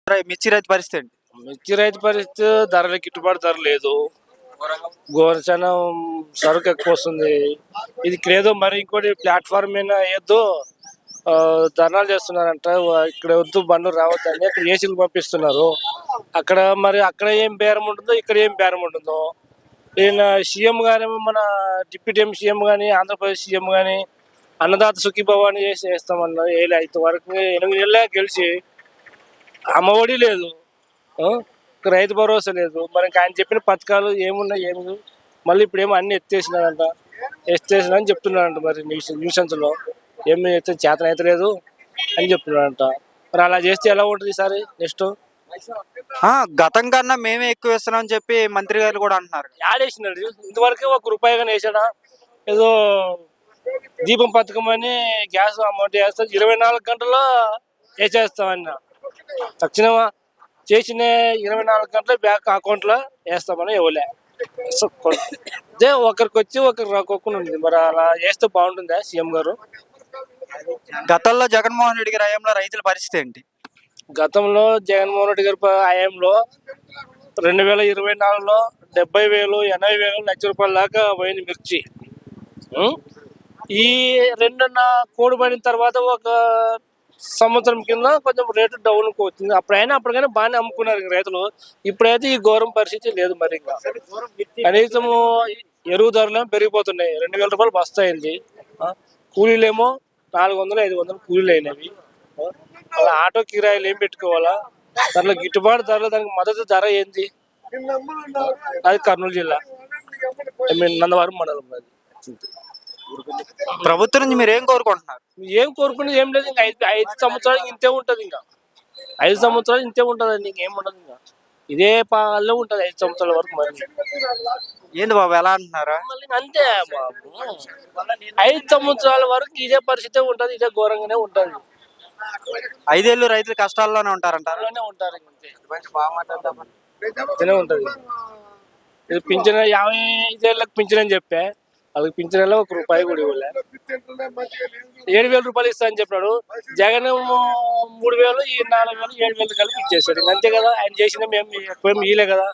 మిర్చి రైతు పరిస్థితి ఏంటి? మిర్చి రైతు పరిస్థితి ధరలు గిట్టుబాటు ధర లేదు. గోరచనం సరుకు ఎక్కువ వస్తుంది. ఇది ఏదో మరి ఇంకోటి ప్లాట్ఫామ్ మీద ఏదో ధర్నాలు చేస్తున్నారంట. ఇక్కడ వద్దు బండ్లు రావద్దని అక్కడ ఏసీలు పంపిస్తున్నారు. అక్కడ ఏం బేరం ఉంటుందో ఇక్కడ ఏం బేరం ఉంటుందో. ఈయన సీఎం గానీ, మన డిప్యూటీ సీఎం కానీ, ఆంధ్రప్రదేశ్ సీఎం కానీ అన్నదాత సుఖీభవ అని చేస్తామన్నారు. ఇంతవరకు 8 నెలలే గెలిచి అమ్మఒడి లేదు, రైతు భరోసా లేదు. మరి ఆయన చెప్పిన పథకాలు ఏమున్నాయి ఏమి మళ్ళీ ఇప్పుడేమో అన్ని ఎత్తేసినా అని చెప్తున్నారంట. మరి న్యూసెన్స్ లో ఏమి చేతన అయితే లేదు అని చెప్తున్నారంట. మరి అలా చేస్తే ఎలా ఉంటుంది ఈసారి నెక్స్ట్? గతం కన్నా మేమే ఎక్కువ ఇస్తున్నాం అని చెప్పి మంత్రి గారు కూడా అంటున్నారు. యాడేసినాడు ఇంతవరకు ₹1 కానీ వేసాడా? ఏదో దీపం పథకం అని గ్యాస్ అమౌంట్ వేస్తా 24 గంటల్లో వేసేస్తామన్న. తక్షణమా చేసిన 24 గంటల బ్యాంక్ అకౌంట్ లో వేస్తామని ఇవ్వలే. అదే ఒకరికి వచ్చి ఒకరికి రాకోకుండా ఉంది. మరి అలా చేస్తే బాగుంటుందా సీఎం గారు? గతంలో జగన్మోహన్ రెడ్డి గారి హయాంలో రైతుల పరిస్థితి ఏంటి? గతంలో జగన్మోహన్ రెడ్డి గారి హయాంలో 2024లో 70,000, 80,000, ₹1,00,000 దాకా పోయింది మిర్చి. ఈ 2 కూడబడిన తర్వాత ఒక సంవత్సరం కింద కొంచెం రేటు డౌన్ వచ్చింది. అప్పటికైనా బాగానే అమ్ముకున్నారు రైతులు. ఇప్పుడైతే ఈ ఘోరం పరిస్థితి లేదు. మరి ఇంకా కనీసం ఎరువు ధరలు పెరిగిపోతున్నాయి. ₹2,000 బస్తా అయింది. కూలీలేమో 400, 500 కూలీలు అయినవి. అలా ఆటో కిరాయిలు ఏం పెట్టుకోవాలా? దాంట్లో గిట్టుబాటు ధరలు, దానికి మద్దతు ధర ఏంది? అది కర్నూలు జిల్లా నందవరం మండలం. అది ప్రభుత్వం నుంచి మీరు ఏం కోరుకుంటున్నారు? ఏం కోరుకునేది ఏం లేదు. ఇంకా 5 సంవత్సరాలు ఇంతే ఉంటది. ఇంకా 5 సంవత్సరాలు ఇంతే ఉంటదండి. ఇంకేం ఉండదు. ఇంకా ఇదే పాలే ఉంటది 5 సంవత్సరాల వరకు. మరి ఏంది బాబు ఎలా అంటున్నారా? అంతే బాబు, 5 సంవత్సరాల వరకు ఇదే పరిస్థితి ఉంటది. ఇదే ఘోరంగానే ఉంటది. 5 ఏళ్ళు రైతులు కష్టాల్లోనే ఉంటారంటారు. ఉంటారు అంతే ఉంటది. ఇది పింఛన్ 55 ఏళ్ళకి పింఛన్ అని చెప్పే వాళ్ళకి పింఛన్ ₹1 కూడా ఇవ్వలే. ₹7,000 ఇస్తా అని చెప్పాడు జగన్. 3,000, ఈ 4,000, 7,000 కలిపి ఇచ్చేసాడు. అంతే కదా. ఆయన చేసిన మేము ఎక్కువ ఇయ్యలే కదా.